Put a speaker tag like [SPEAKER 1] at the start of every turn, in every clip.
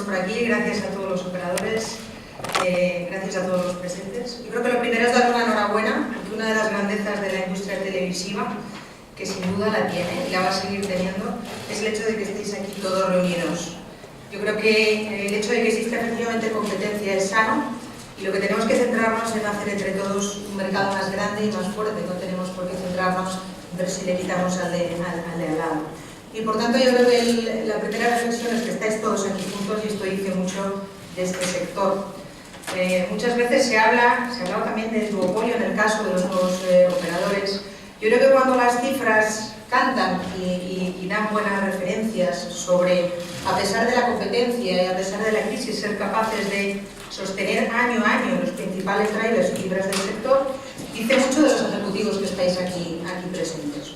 [SPEAKER 1] por aquí, gracias a todos los operadores, gracias a todos los presentes. Yo creo que lo primero es dar una enhorabuena, porque una de las grandezas de la industria televisiva, que sin duda la tiene y la va a seguir teniendo, es el hecho de que estéis aquí todos reunidos. Yo creo que el hecho de que exista efectivamente competencia es sano, y lo que tenemos que centrarnos en hacer entre todos un mercado más grande y más fuerte. No tenemos por qué centrarnos en ver si le quitamos al de al lado. Y por tanto yo creo que la primera reflexión es que estáis todos aquí juntos, y esto dice mucho de este sector. Muchas veces se ha hablado también del duopolio en el caso de los nuevos operadores. Yo creo que cuando las cifras cantan y dan buenas referencias sobre, a pesar de la competencia y a pesar de la crisis, ser capaces de sostener año a año los principales drivers y fibras del sector, dice mucho de los ejecutivos que estáis aquí presentes.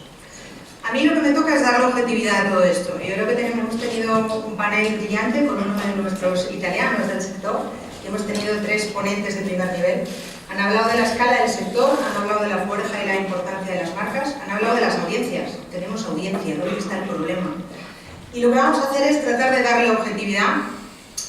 [SPEAKER 1] A mí lo que me toca es darle objetividad a todo esto. Yo creo que hemos tenido un panel brillante con uno de nuestros italianos del sector, y hemos tenido 3 ponentes de primer nivel. Han hablado de la escala del sector, han hablado de la fuerza y la importancia de las marcas, han hablado de las audiencias. Tenemos audiencia, ¿dónde está el problema? Y lo que vamos a hacer es tratar de darle objetividad.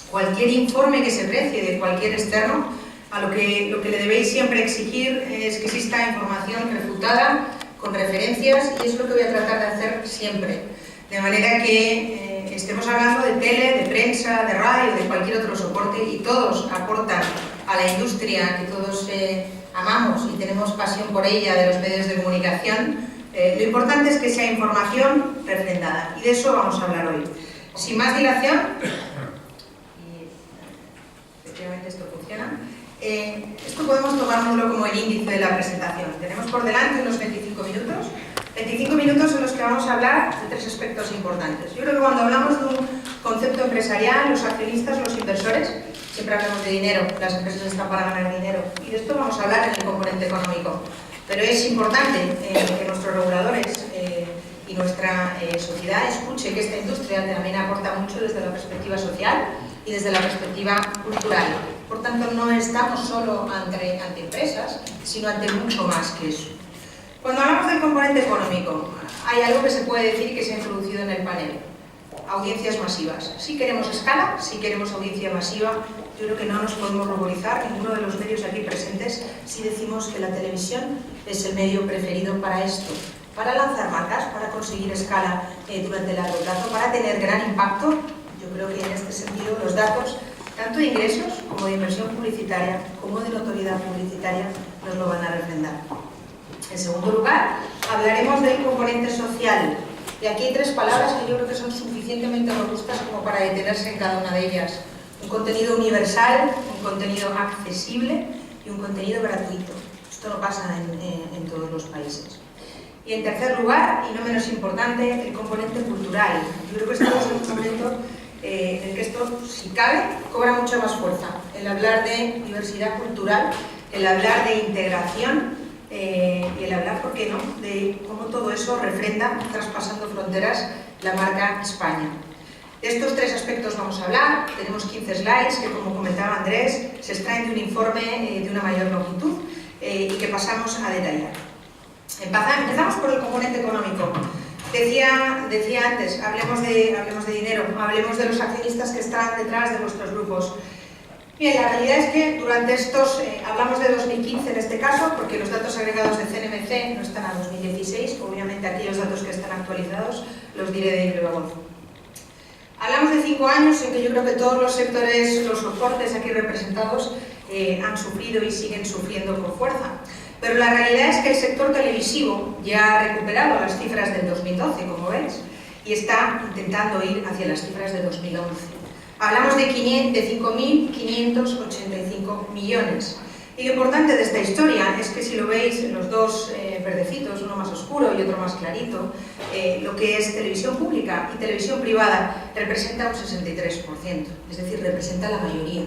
[SPEAKER 1] Cualquier informe que se precie de cualquier externo, a lo que le debéis siempre exigir es que exista información refutada, con referencias, y es lo que voy a tratar de hacer siempre. De manera que estemos hablando de tele, de prensa, de radio, de cualquier otro soporte, y todos aportan a la industria que todos amamos y tenemos pasión por ella, de los medios de comunicación. Lo importante es que sea información refrendada, y de eso vamos a hablar hoy. Sin más dilación, y efectivamente esto funciona, esto podemos tomárnoslo como el índice de la presentación. Tenemos por delante unos 25 minutos. 25 minutos en los que vamos a hablar de 3 aspectos importantes. Yo creo que cuando hablamos de un concepto empresarial, los accionistas, los inversores, siempre hablamos de dinero, las empresas están para ganar dinero, y de esto vamos a hablar en el componente económico. Pero es importante que nuestros reguladores y nuestra sociedad escuche que esta industria también aporta mucho desde la perspectiva social y desde la perspectiva cultural. Por tanto, no estamos solo ante empresas, sino ante mucho más que eso. Cuando hablamos del componente económico, hay algo que se puede decir que se ha introducido en el panel: audiencias masivas. Si queremos escala, si queremos audiencia masiva, yo creo que no nos podemos ruborizar ninguno de los medios aquí presentes si decimos que la televisión es el medio preferido para esto, para lanzar marcas, para conseguir escala durante el largo plazo, para tener gran impacto. Yo creo que en este sentido los datos, tanto de ingresos como de inversión publicitaria, como de notoriedad publicitaria, nos lo van a refrendar. En segundo lugar, hablaremos del componente social. Y aquí hay 3 palabras que yo creo que son suficientemente robustas como para detenerse en cada una de ellas. Un contenido universal, un contenido accesible y un contenido gratuito. Esto no pasa en todos los países. Y en tercer lugar, y no menos importante, el componente cultural. Yo creo que estamos en un momento en el que esto, si cabe, cobra mucha más fuerza. El hablar de diversidad cultural, el hablar de integración, y el hablar, ¿por qué no?, de cómo todo eso refrenda, traspasando fronteras, la marca España. De estos 3 aspectos vamos a hablar. Tenemos 15 slides que, como comentaba Andrés, se extraen de un informe de una mayor longitud y que pasamos a detallar. Empezamos por el componente económico. Decía antes, hablemos de dinero, hablemos de los accionistas que están detrás de nuestros grupos. Bien, la realidad es que durante estos, hablamos de 2015 en este caso, porque los datos agregados de CNMC no están a 2016, obviamente aquí los datos que están actualizados los diré de luego. Hablamos de 5 años en que yo creo que todos los sectores, los soportes aquí representados, han sufrido y siguen sufriendo con fuerza. Pero la realidad es que el sector televisivo ya ha recuperado las cifras del 2012, como ves, y está intentando ir hacia las cifras de 2011. Hablamos de 5.585 millones. Y lo importante de esta historia es que, si lo veis, los 2 verdecitos, uno más oscuro y otro más clarito, lo que es televisión pública y televisión privada representa un 63%, es decir, representa la mayoría.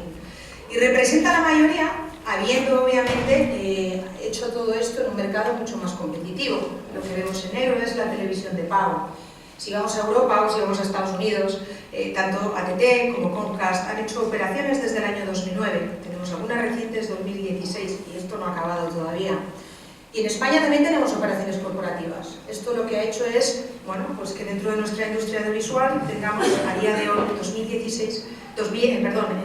[SPEAKER 1] Y representa la mayoría habiendo, obviamente, hecho todo esto en un mercado mucho más competitivo. Lo que vemos en negro es la televisión de pago. Si vamos a Europa o si vamos a Estados Unidos, tanto AT&T como Comcast han hecho operaciones desde el año 2009. Tenemos algunas recientes 2016 y esto no ha acabado todavía. Y en España también tenemos operaciones corporativas. Esto lo que ha hecho es bueno, pues que dentro de nuestra industria audiovisual tengamos a día de hoy, en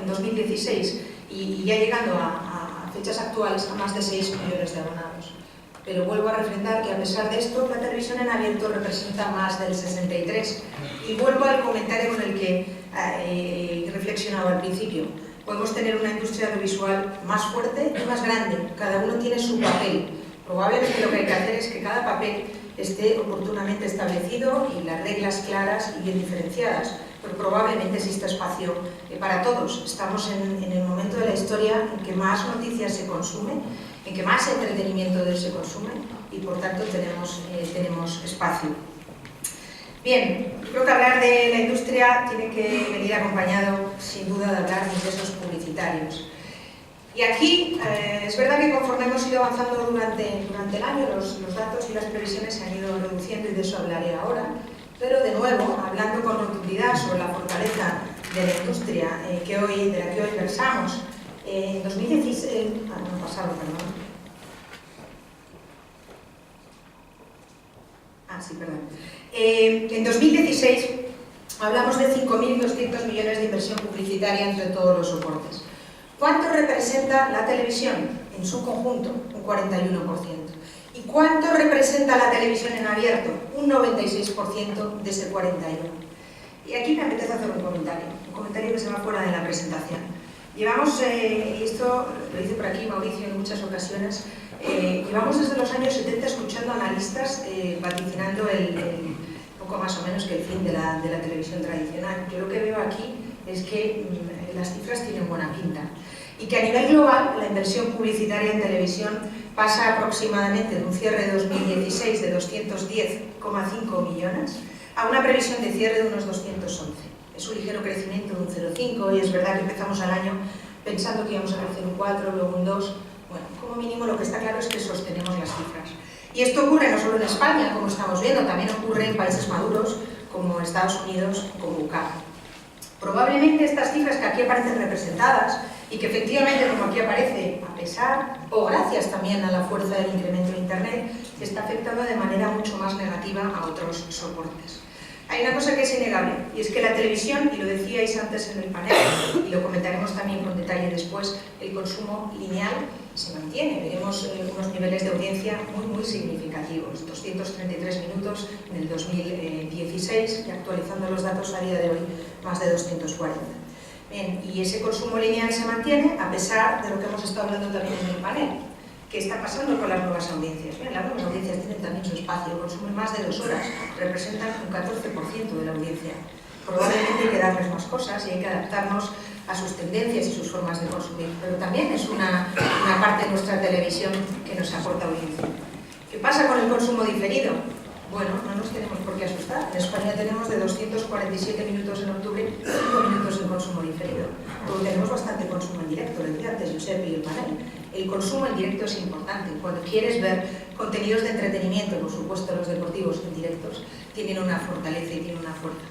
[SPEAKER 1] 2016, y ya llegando a fechas actuales, a más de 6 millones de abonados. Pero vuelvo a refrendar que a pesar de esto, la televisión en abierto representa más del 63%. Y vuelvo al comentario con el que reflexionaba al principio. Podemos tener una industria audiovisual más fuerte y más grande. Cada uno tiene su papel. Probablemente lo que hay que hacer es que cada papel esté oportunamente establecido y las reglas claras y bien diferenciadas. Pero probablemente exista espacio para todos. Estamos en el momento de la historia en que más noticias se consumen, en que más entretenimiento se consume y por tanto tenemos espacio. Bien, creo que hablar de la industria tiene que venir acompañado sin duda de hablar de ingresos publicitarios. Y aquí es verdad que conforme hemos ido avanzando durante el año los datos y las previsiones se han ido reduciendo y de eso hablaré ahora. Pero de nuevo, hablando con rotundidad sobre la fortaleza de la industria de la que hoy versamos, en 2016... no, pasado, perdón. Sí, perdón. En 2016 hablamos de 5.200 millones de inversión publicitaria entre todos los soportes. ¿Cuánto representa la televisión en su conjunto? Un 41%. ¿Y cuánto representa la televisión en abierto? Un 96% de ese 41%. Y aquí me apetece hacer un comentario que se va fuera de la presentación. Llevamos, y esto lo dice por aquí Mauricio en muchas ocasiones, llevamos desde los años 70 escuchando analistas vaticinando poco más o menos que el fin de la televisión tradicional. Yo lo que veo aquí es que las cifras tienen buena pinta y que a nivel global la inversión publicitaria en televisión pasa aproximadamente de un cierre de 2016 de 210,5 millones a una previsión de cierre de unos 211. Es un ligero crecimiento de un 0,5 y es verdad que empezamos el año pensando que íbamos a crecer un 4, luego un 2. Bueno, como mínimo lo que está claro es que sostenemos las cifras. Y esto ocurre no solo en España, como estamos viendo, también ocurre en países maduros como Estados Unidos, como UK. Probablemente estas cifras que aquí aparecen representadas y que efectivamente, como aquí aparece, a pesar o gracias también a la fuerza del incremento de Internet, está afectando de manera mucho más negativa a otros soportes. Hay una cosa que es innegable, y es que la televisión, y lo decíais antes en el panel, y lo comentaremos también con detalle después, el consumo lineal se mantiene. Veremos unos niveles de audiencia muy significativos, 233 minutos en el 2016, y actualizando los datos a día de hoy, más de 240. Bien, y ese consumo lineal se mantiene a pesar de lo que hemos estado hablando también en el panel. ¿Qué está pasando con las nuevas audiencias? Bien, las nuevas audiencias tienen también su espacio, consumen más de 2 horas, representan un 14% de la audiencia. Probablemente hay que darles más cosas y hay que adaptarnos a sus tendencias y sus formas de consumir, pero también es una parte de nuestra televisión que nos aporta audiencia. ¿Qué pasa con el consumo diferido? Bueno, no nos tenemos por qué asustar. En España tenemos de 247 minutos en octubre, 5 minutos en consumo diferido. Pero tenemos bastante consumo en directo, lo decía antes Josep y el panel. El consumo en directo es importante. Cuando quieres ver contenidos de entretenimiento, por supuesto los deportivos en directos, tienen una fortaleza y tienen una fuerza.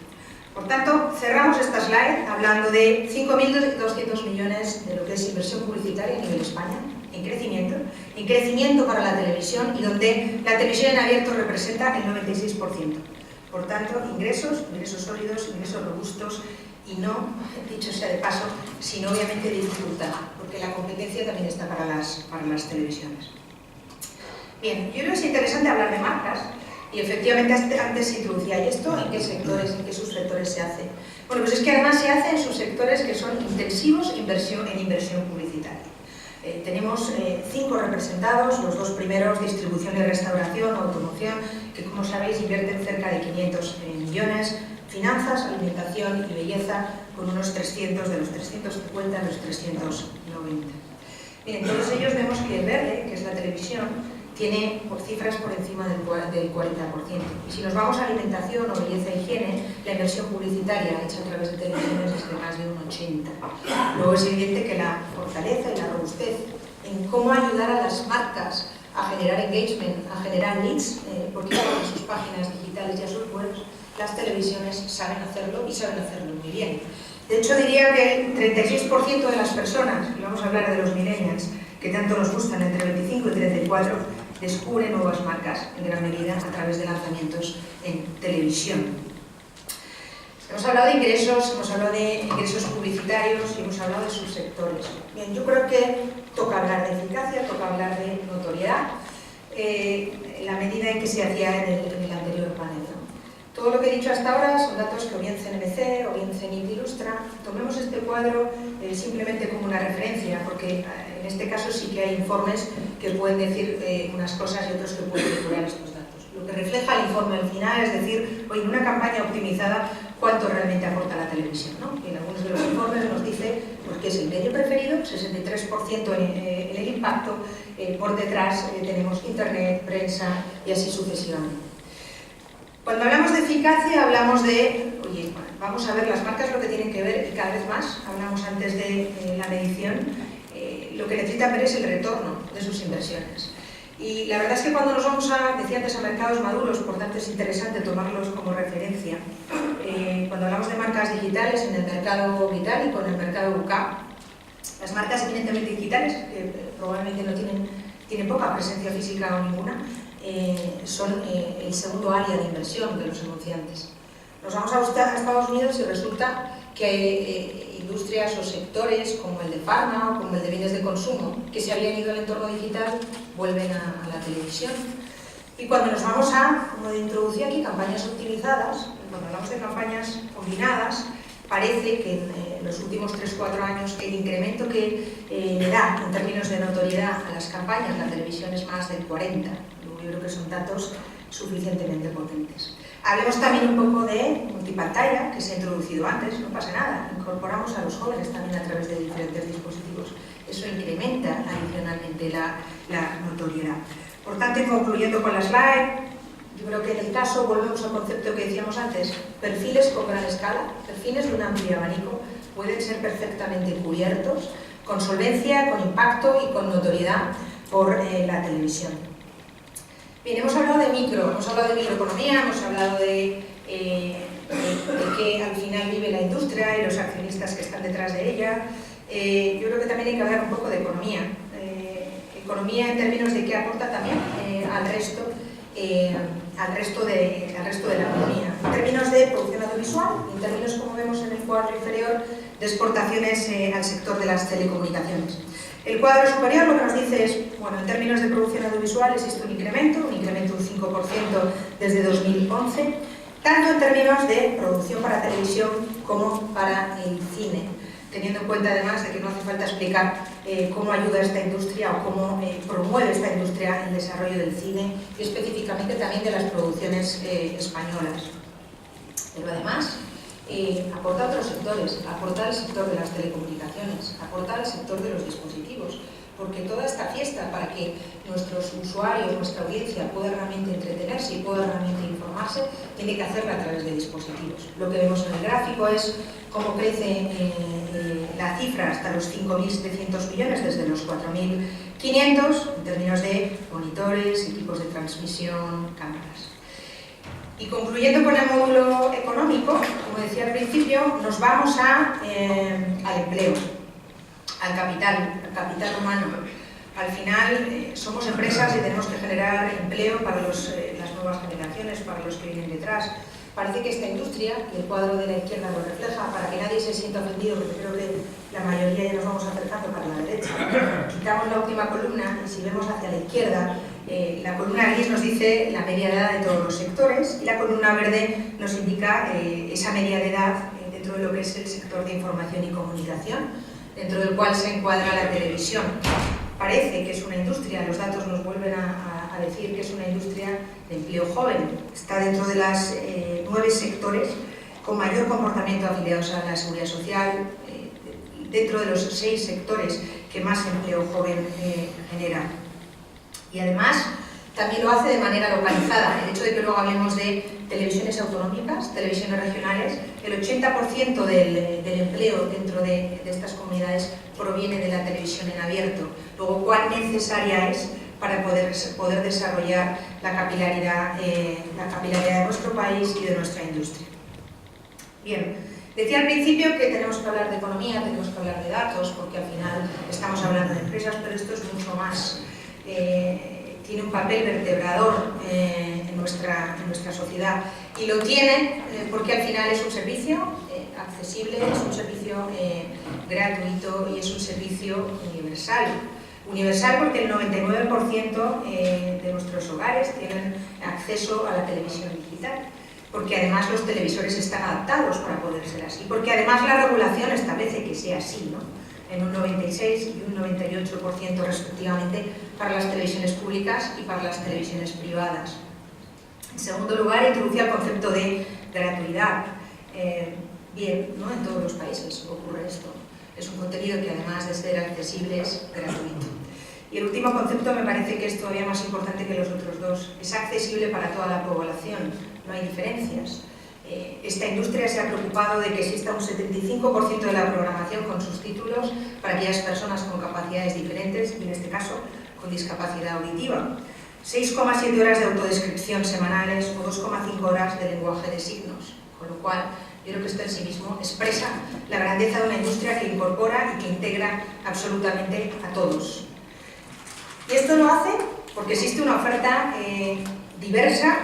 [SPEAKER 1] Por tanto, cerramos esta slide hablando de 5.200 millones de lo que es inversión publicitaria a nivel España, en crecimiento para la televisión y donde la televisión en abierto representa el 96%. Por tanto, ingresos sólidos, ingresos robustos y no, dicho sea de paso, sino obviamente dificultad, porque la competencia también está para las televisiones. Bien, yo creo que es interesante hablar de marcas y efectivamente antes se introducía, ¿y esto en qué sectores, en qué subsectores se hace? Bueno, pues es que además se hace en subsectores que son intensivos en inversión publicitaria. Tenemos 5 representados, los 2 primeros, distribución y restauración, automoción, que como sabéis invierten cerca de 500 millones, finanzas, alimentación y belleza, con unos 300, de los 350 a los 390. Bien, todos ellos vemos que el verde, que es la televisión, tiene cifras por encima del 40%. Y si nos vamos a alimentación o belleza e higiene, la inversión publicitaria hecha a través de televisiones es de más de un 80%. Luego es evidente que la fortaleza y la robustez en cómo ayudar a las marcas a generar engagement, a generar leads, porque en sus páginas digitales y a sus webs, las televisiones saben hacerlo y saben hacerlo muy bien. De hecho, diría que el 36% de las personas, y vamos a hablar de los millennials, que tanto nos gustan, entre 25 y 34, descubre nuevas marcas, en gran medida a través de lanzamientos en televisión. Hemos hablado de ingresos, hemos hablado de ingresos publicitarios y hemos hablado de subsectores. Bien, yo creo que toca hablar de eficacia, toca hablar de notoriedad, en la medida en que se hacía en el anterior panel, ¿no? Todo lo que he dicho hasta ahora son datos que o bien CNBC o bien CENIT ilustra. Tomemos este cuadro simplemente como una referencia, porque en este caso sí que hay informes que pueden decir unas cosas y otros que pueden depurar estos datos. Lo que refleja el informe al final es decir, oye, en una campaña optimizada, ¿cuánto realmente aporta la televisión, ¿no? Y en algunos de los informes nos dice pues, que es el medio preferido, 63% en el impacto, por detrás tenemos internet, prensa y así sucesivamente. Cuando hablamos de eficacia hablamos de, oye, vamos a ver las marcas lo que tienen que ver y cada vez más, hablamos antes de la medición, lo que necesitan ver es el retorno de sus inversiones. Y la verdad es que cuando nos vamos decía antes, a mercados maduros, por tanto es interesante tomarlos como referencia. Cuando hablamos de marcas digitales en el mercado británico, en el mercado UK, las marcas eminentemente digitales, que probablemente no tienen poca presencia física o ninguna, son el segundo área de inversión de los anunciantes. Nos vamos a Estados Unidos y resulta que hay industrias o sectores como el de farma o como el de bienes de consumo que se habían ido al entorno digital vuelven a la televisión. Y cuando nos vamos como introducir aquí, campañas optimizadas, cuando hablamos de campañas combinadas, parece que en los últimos 3-4 años el incremento que le da en términos de notoriedad a las campañas, la televisión es más del 40%. Yo creo que son datos suficientemente potentes. Hablemos también un poco de multipantalla, que se ha introducido antes, no pasa nada. Incorporamos a los jóvenes también a través de diferentes dispositivos. Eso incrementa adicionalmente la notoriedad. Por tanto, concluyendo con la slide, yo creo que en el caso, volvemos al concepto que decíamos antes, perfiles con gran escala, perfiles de un amplio abanico, pueden ser perfectamente cubiertos, con solvencia, con impacto y con notoriedad por la televisión. Bien, hemos hablado de microeconomía, hemos hablado de qué al final vive la industria y los accionistas que están detrás de ella. Yo creo que también hay que hablar un poco de economía. Economía en términos de qué aporta también al resto de la economía. En términos de producción audiovisual, en términos, como vemos en el cuadro inferior, de exportaciones al sector de las telecomunicaciones. El cuadro superior lo que nos dice es, bueno, en términos de producción audiovisual existe un incremento de un 5% desde 2011, tanto en términos de producción para televisión como para el cine, teniendo en cuenta además de que no hace falta explicar cómo ayuda esta industria o cómo promueve esta industria el desarrollo del cine y específicamente también de las producciones españolas. Pero además aporta a otros sectores, aporta al sector de las telecomunicaciones, aporta al sector de los dispositivos, porque toda esta fiesta para que nuestros usuarios, nuestra audiencia pueda realmente entretenerse y pueda realmente informarse, tiene que hacerla a través de dispositivos. Lo que vemos en el gráfico es cómo crece la cifra hasta los 5.700 millones desde los 4.500 en términos de monitores, equipos de transmisión, cámaras. Y concluyendo con el módulo económico, como decía al principio, nos vamos al empleo, al capital humano. Al final somos empresas y tenemos que generar empleo para las nuevas generaciones, para los que vienen detrás. Parece que esta industria, y el cuadro de la izquierda lo refleja, para que nadie se sienta ofendido, porque creo que la mayoría ya nos vamos acercando para la derecha. Quitamos la última columna y si vemos hacia la izquierda, la columna gris nos dice la media de edad de todos los sectores y la columna verde nos indica esa media de edad dentro de lo que es el sector de información y comunicación, dentro del cual se encuadra la televisión. Parece que es una industria, los datos nos vuelven a decir que es una industria de empleo joven. Está dentro de las 9 sectores con mayor comportamiento afiliados a la seguridad social, dentro de los 6 sectores que más empleo joven genera. Y además también lo hace de manera localizada. El hecho de que luego hablemos de televisiones autonómicas, televisiones regionales, el 80% del empleo dentro de estas comunidades proviene de la televisión en abierto. Luego, ¿cuán necesaria es para poder desarrollar la capilaridad de nuestro país y de nuestra industria? Bien, decía al principio que tenemos que hablar de economía, tenemos que hablar de datos, porque al final estamos hablando de empresas, pero esto es mucho más. tiene un papel vertebrador en nuestra sociedad, y lo tiene porque al final es un servicio accesible, es un servicio gratuito y es un servicio universal. Universal porque el 99% de nuestros hogares tienen acceso a la televisión digital, porque además los televisores están adaptados para poder ser así, porque además la regulación establece que sea así, ¿no? En un 96 y un 98% respectivamente para las televisiones públicas y para las televisiones privadas. En segundo lugar, introduce el concepto de gratuidad. Bien, ¿no? En todos los países ocurre esto. Es un contenido que además de ser accesible es gratuito. Y el último concepto me parece que es todavía más importante que los otros dos. Es accesible para toda la población, no hay diferencias. Esta industria se ha preocupado de que exista un 75% de la programación con subtítulos para aquellas personas con capacidades diferentes, y en este caso con discapacidad auditiva. 6,7 horas de autodescripción semanales o 2,5 horas de lenguaje de signos, con lo cual yo creo que esto en sí mismo expresa la grandeza de una industria que incorpora y que integra absolutamente a todos. Y esto lo hace porque existe una oferta diversa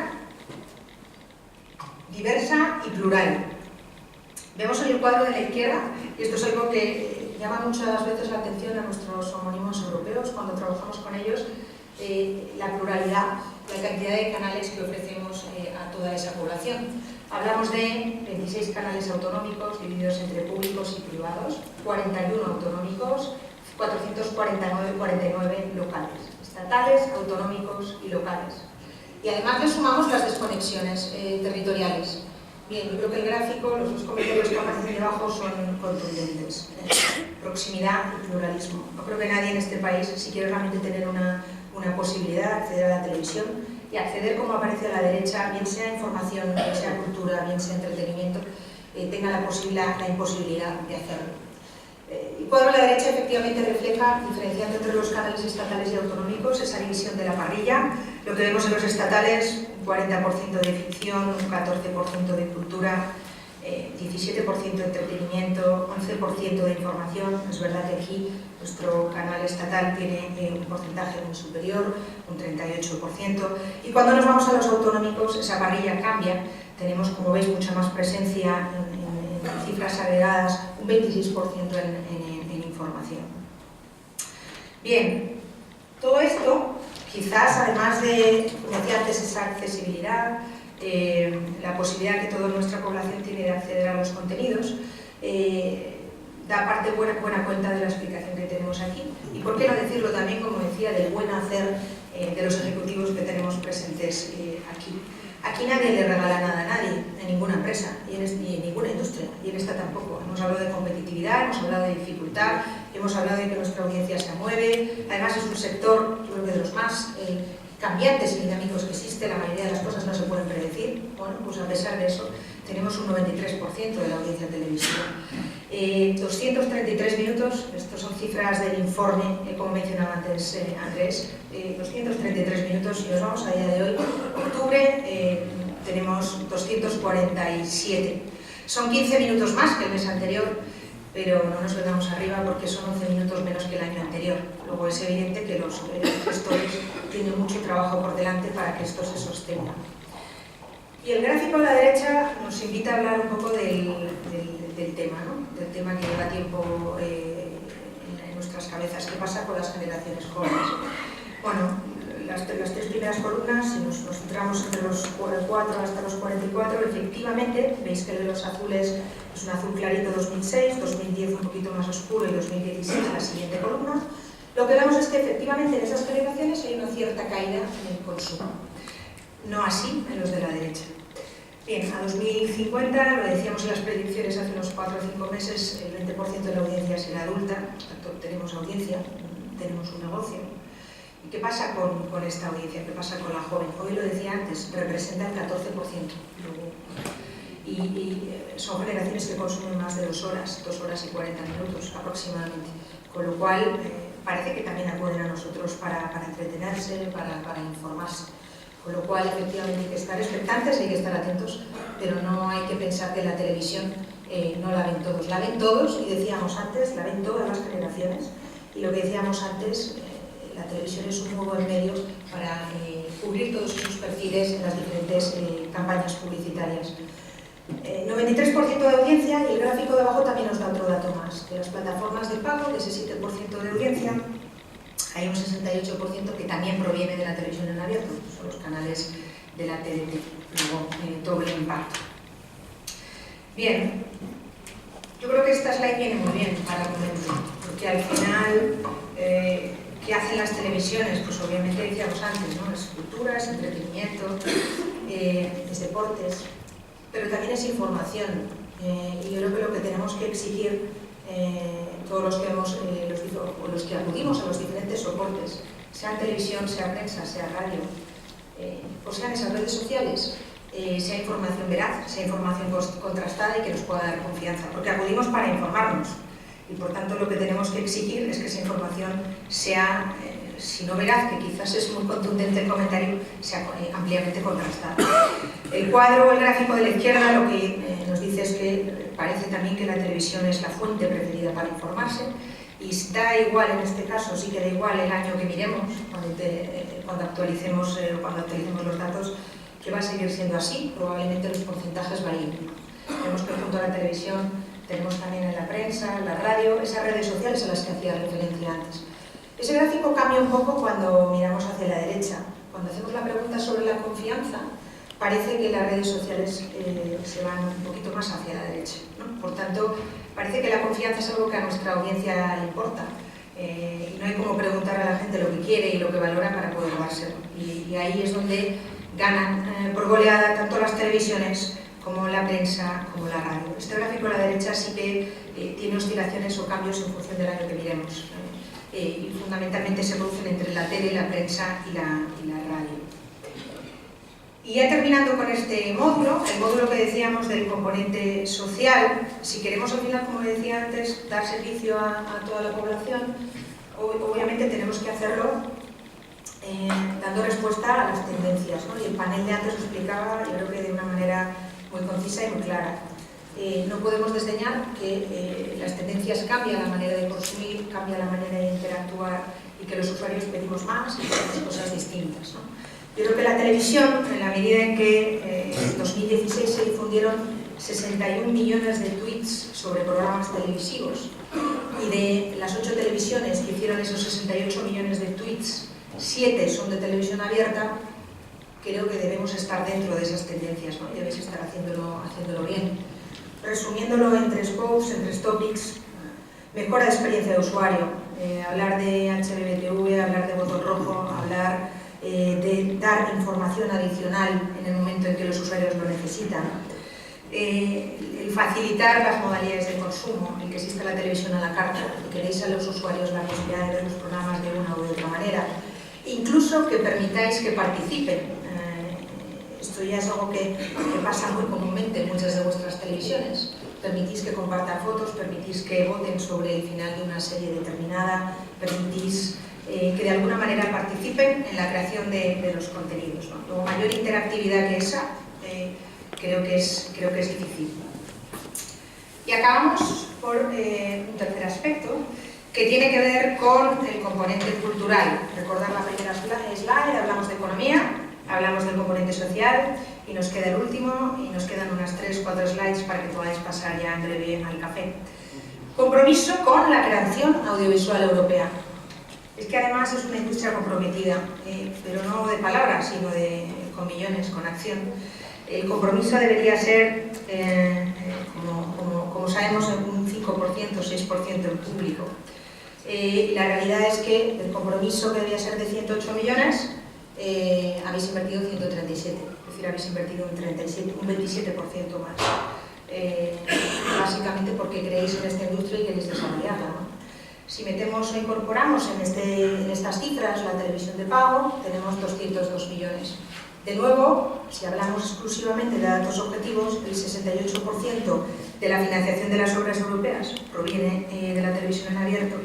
[SPEAKER 1] y plural. Vemos en el cuadro de la izquierda, y esto es algo que llama muchas veces la atención a nuestros homónimos europeos cuando trabajamos con ellos, la pluralidad, la cantidad de canales que ofrecemos a toda esa población. Hablamos de 26 canales autonómicos divididos entre públicos y privados, 41 autonómicos, 449 locales, estatales, autonómicos y locales. Y además le sumamos las desconexiones territoriales. Bien, yo creo que el gráfico, los dos comentarios que aparecen debajo son contundentes. Proximidad y pluralismo. No creo que nadie en este país, si quiere realmente tener una posibilidad de acceder a la televisión y acceder, como aparece a la derecha, bien sea información, bien sea cultura, bien sea entretenimiento, tenga la imposibilidad de hacerlo. El cuadro a la derecha efectivamente refleja, diferenciando entre los canales estatales y autonómicos, esa división de la parrilla. Lo que vemos en los estatales, un 40% de ficción, un 14% de cultura, 17% de entretenimiento, 11% de información. Es verdad que aquí nuestro canal estatal tiene un porcentaje muy superior, un 38%. Y cuando nos vamos a los autonómicos, esa parrilla cambia. Tenemos, como veis, mucha más presencia en cifras agregadas, un 26% en información. Bien, todo esto, quizás además de, como decía antes, esa accesibilidad, la posibilidad que toda nuestra población tiene de acceder a los contenidos, da buena cuenta de la explicación que tenemos aquí. Y por qué no decirlo también, como decía, del buen hacer de los ejecutivos que tenemos presentes aquí. Aquí nadie le regala nada a nadie, en ninguna empresa, y en ninguna industria, y en esta tampoco. Hemos hablado de competitividad, hemos hablado de dificultad, hemos hablado de que nuestra audiencia se mueve. Además es un sector, yo creo que de los más cambiantes y dinámicos que existe. La mayoría de las cosas no se pueden predecir. Bueno, pues a pesar de eso, tenemos un 93% de la audiencia televisiva. 233 minutos, estas son cifras del informe, como mencionaba antes Andrés, 233 minutos, y nos vamos a día de hoy, octubre, tenemos 247. Son 15 minutos más que el mes anterior, pero no nos vengamos arriba porque son 11 minutos menos que el año anterior. Luego es evidente que los gestores tienen mucho trabajo por delante para que esto se sostenga. Y el gráfico a la derecha nos invita a hablar un poco del tema, ¿no? Del tema que lleva tiempo en nuestras cabezas. ¿Qué pasa con las generaciones jóvenes? Bueno, las tres primeras columnas, si nos centramos entre los 4 hasta los 44, efectivamente, veis que el de los azules es un azul clarito 2006, 2010 un poquito más oscuro y 2016 la siguiente columna. Lo que vemos es que efectivamente en esas generaciones hay una cierta caída en el consumo. No así en los de la derecha. Bien, a 2050, lo decíamos en las predicciones hace unos 4 o 5 meses, el 20% de la audiencia será adulta, por tanto tenemos audiencia, tenemos un negocio. ¿Y qué pasa con esta audiencia? ¿Qué pasa con la joven? Hoy lo decía antes, representa el 14%. Y son generaciones que consumen más de 2 horas y 40 minutos aproximadamente. Con lo cual, parece que también acuden a nosotros para entretenerse, para informarse. Con lo cual, efectivamente, hay que estar expectantes, hay que estar atentos, pero no hay que pensar que la televisión no la ven todos. La ven todos, y decíamos antes, la ven todas las generaciones. Y lo que decíamos antes, la televisión es un muy buen medio para cubrir todos esos perfiles en las diferentes campañas publicitarias. 93% de audiencia, y el gráfico de abajo también nos da otro dato más, que las plataformas de pago, de ese 7% de audiencia, hay un 68% que también proviene de la televisión en abierto, son los canales de la TDT, luego doble impacto. Bien, yo creo que esta slide viene muy bien para comentar, porque al final, ¿qué hacen las televisiones? Pues obviamente decíamos antes, ¿no? Es cultura, es entretenimiento, es deportes, pero también es información. Y yo creo que lo que tenemos que exigir, todos los que los que acudimos a los diferentes soportes, sea televisión, sea prensa, sea radio, o sean esas redes sociales, sea información veraz, sea información contrastada y que nos pueda dar confianza, porque acudimos para informarnos y por tanto lo que tenemos que exigir es que esa información sea, si no veraz, que quizás es muy contundente el comentario, sea ampliamente contrastada. El cuadro o el gráfico de la izquierda lo que nos dice es que parece también que la televisión es la fuente preferida para informarse, y da igual, en este caso sí que da igual el año que miremos cuando actualicemos los datos, que va a seguir siendo así. Probablemente los porcentajes varíen. Vemos que junto a la televisión tenemos también en la prensa, en la radio, esas redes sociales a las que hacía referencia antes. Ese gráfico cambia un poco cuando miramos hacia la derecha. Cuando hacemos la pregunta sobre la confianza, parece que las redes sociales se van un poquito más hacia la derecha, ¿no? Por tanto, parece que la confianza es algo que a nuestra audiencia le importa. Y no hay como preguntar a la gente lo que quiere y lo que valora para poder dárselo. Y ahí es donde ganan por goleada tanto las televisiones como la prensa, como la radio. Este gráfico a la derecha sí que tiene oscilaciones o cambios en función del año que miremos. Y fundamentalmente se producen entre la tele, la prensa y la radio. Y ya terminando con este módulo, el módulo que decíamos del componente social, si queremos al final, como decía antes, dar servicio a toda la población, obviamente tenemos que hacerlo dando respuesta a las tendencias, ¿no? Y el panel de antes lo explicaba, yo creo que de una manera muy concisa y muy clara. No podemos desdeñar que las tendencias cambian la manera de consumir, cambia la manera de interactuar y que los usuarios pedimos más y pedimos cosas distintas, ¿no? Yo creo que la televisión, en la medida en que en 2016 se difundieron 61 millones de tweets sobre programas televisivos y de las 8 televisiones que hicieron esos 68 millones de tweets, 7 son de televisión abierta, creo que debemos estar dentro de esas tendencias, ¿no? Y debéis estar haciéndolo bien. Resumiéndolo en 3 posts, en 3 topics: mejora de experiencia de usuario, hablar de HbbTV, hablar de botón rojo, hablar de dar información adicional en el momento en que los usuarios lo necesitan, el facilitar las modalidades de consumo, el que exista la televisión a la carta, que deis a los usuarios la posibilidad de ver los programas de una u otra manera, incluso que permitáis que participen. Esto ya es algo que pasa muy comúnmente en muchas de vuestras televisiones. Permitís que compartan fotos, permitís que voten sobre el final de una serie determinada, permitís que de alguna manera participen en la creación de los contenidos, ¿no? Luego, mayor interactividad que esa, creo que es difícil. Y acabamos por un tercer aspecto, que tiene que ver con el componente cultural. Recordad la primera slide, hablamos de economía, hablamos del componente social, y nos queda el último, y nos quedan unas 3-4 slides para que podáis pasar ya en breve al café. Compromiso con la creación audiovisual europea. Es que además es una industria comprometida, pero no de palabras, sino con millones, con acción. El compromiso debería ser, como sabemos, un 5%, 6% en público. La realidad es que el compromiso que debía ser de 108 millones, habéis invertido 137, es decir, habéis invertido un 27% más. Básicamente porque creéis en esta industria y queréis desarrollarla, ¿no? Si metemos o incorporamos en estas cifras la televisión de pago, tenemos 202 millones. De nuevo, si hablamos exclusivamente de datos objetivos, el 68% de la financiación de las obras europeas proviene de la televisión en abierto,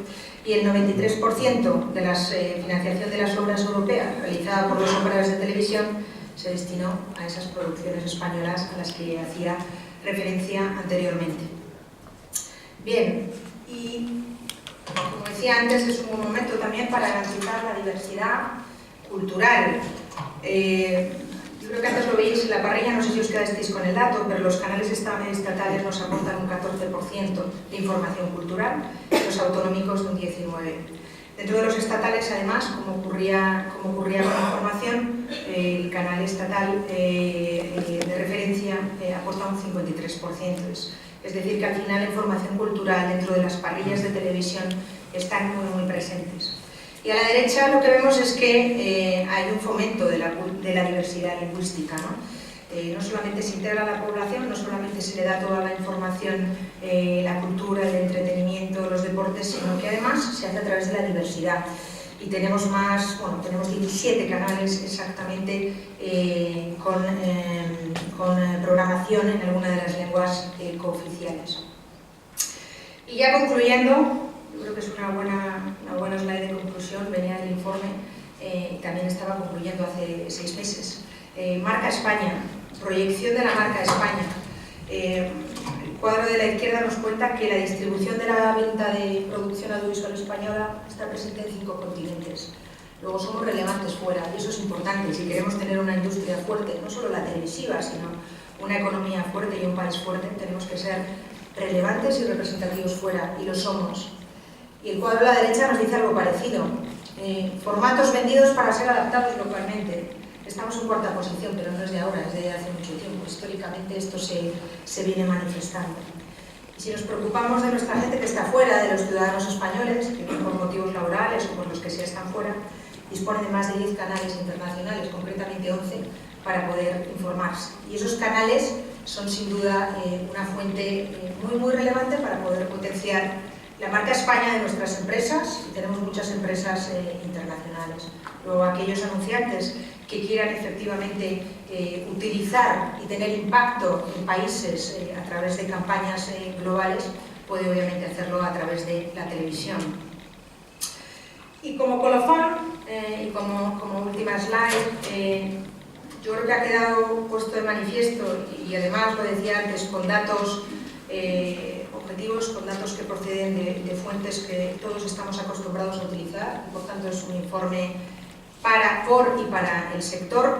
[SPEAKER 1] y el 93% de la financiación de las obras europeas realizada por los operadores de televisión se destinó a esas producciones españolas a las que hacía referencia anteriormente. Bien, y como decía antes, es un buen momento también para garantizar la diversidad cultural. Yo creo que antes lo veis en la parrilla, no sé si os quedasteis con el dato, pero los canales estatales nos aportan un 14% de información cultural, los autonómicos un 19%. Dentro de los estatales, además, como ocurría con la información, el canal estatal de referencia aporta un 53%. Es decir, que al final la información cultural dentro de las parrillas de televisión están muy presentes. Y a la derecha lo que vemos es que hay un fomento de la diversidad lingüística, ¿no? No solamente se integra a la población, no solamente se le da toda la información, la cultura, el entretenimiento, los deportes, sino que además se hace a través de la diversidad. Y tenemos tenemos 17 canales exactamente con programación en alguna de las lenguas cooficiales. Y ya concluyendo, yo creo que es una buena slide de conclusión, venía el informe y también estaba concluyendo hace 6 meses. Marca España, proyección de la marca España. El cuadro de la izquierda nos cuenta que la distribución de la venta de producción audiovisual española está presente en 5 continentes. Luego somos relevantes fuera, y eso es importante. Si queremos tener una industria fuerte, no solo la televisiva, sino una economía fuerte y un país fuerte, tenemos que ser relevantes y representativos fuera, y lo somos. Y el cuadro a la derecha nos dice algo parecido. Formatos vendidos para ser adaptados localmente. Estamos en 4ª posición, pero no es de ahora, es de hace mucho tiempo. Históricamente esto se viene manifestando. Y si nos preocupamos de nuestra gente que está fuera, de los ciudadanos españoles, que por motivos laborales o por los que sea están fuera, disponen de más de 10 canales internacionales, concretamente 11, para poder informarse. Y esos canales son sin duda una fuente muy relevante para poder potenciar la marca España de nuestras empresas, y tenemos muchas empresas internacionales. Luego, aquellos anunciantes que quieran efectivamente utilizar y tener impacto en países a través de campañas globales, puede obviamente hacerlo a través de la televisión. Y como colofón, y como última slide, yo creo que ha quedado puesto de manifiesto, y además lo decía antes, con datos objetivos, con datos que proceden de fuentes que todos estamos acostumbrados a utilizar. Por tanto, es un informe por y para el sector.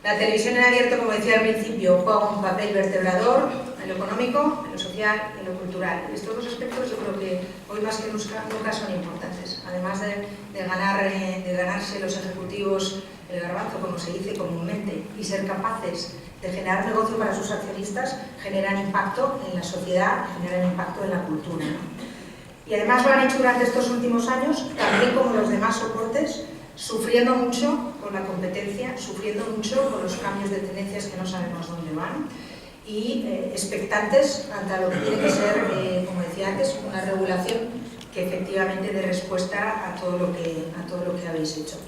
[SPEAKER 1] La televisión en abierto, como decía al principio, juega un papel vertebrador en lo económico, en lo social y en lo cultural. Y estos dos aspectos yo creo que hoy más que nunca son importantes. Además de ganarse los ejecutivos el garbanzo, como se dice comúnmente, y ser capaces de generar negocio para sus accionistas, generan impacto en la sociedad, generan impacto en la cultura, ¿no? Y además lo han hecho durante estos últimos años, también como los demás soportes, sufriendo mucho con la competencia, sufriendo mucho con los cambios de tendencias que no sabemos dónde van, y expectantes ante lo que tiene que ser, como decía antes, una regulación que efectivamente dé respuesta a todo lo que habéis hecho.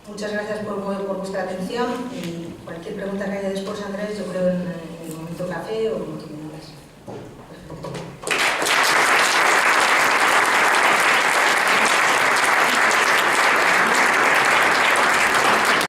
[SPEAKER 1] Muchas gracias por vuestra atención, y cualquier pregunta que haya después, Andrés, yo creo en el momento café o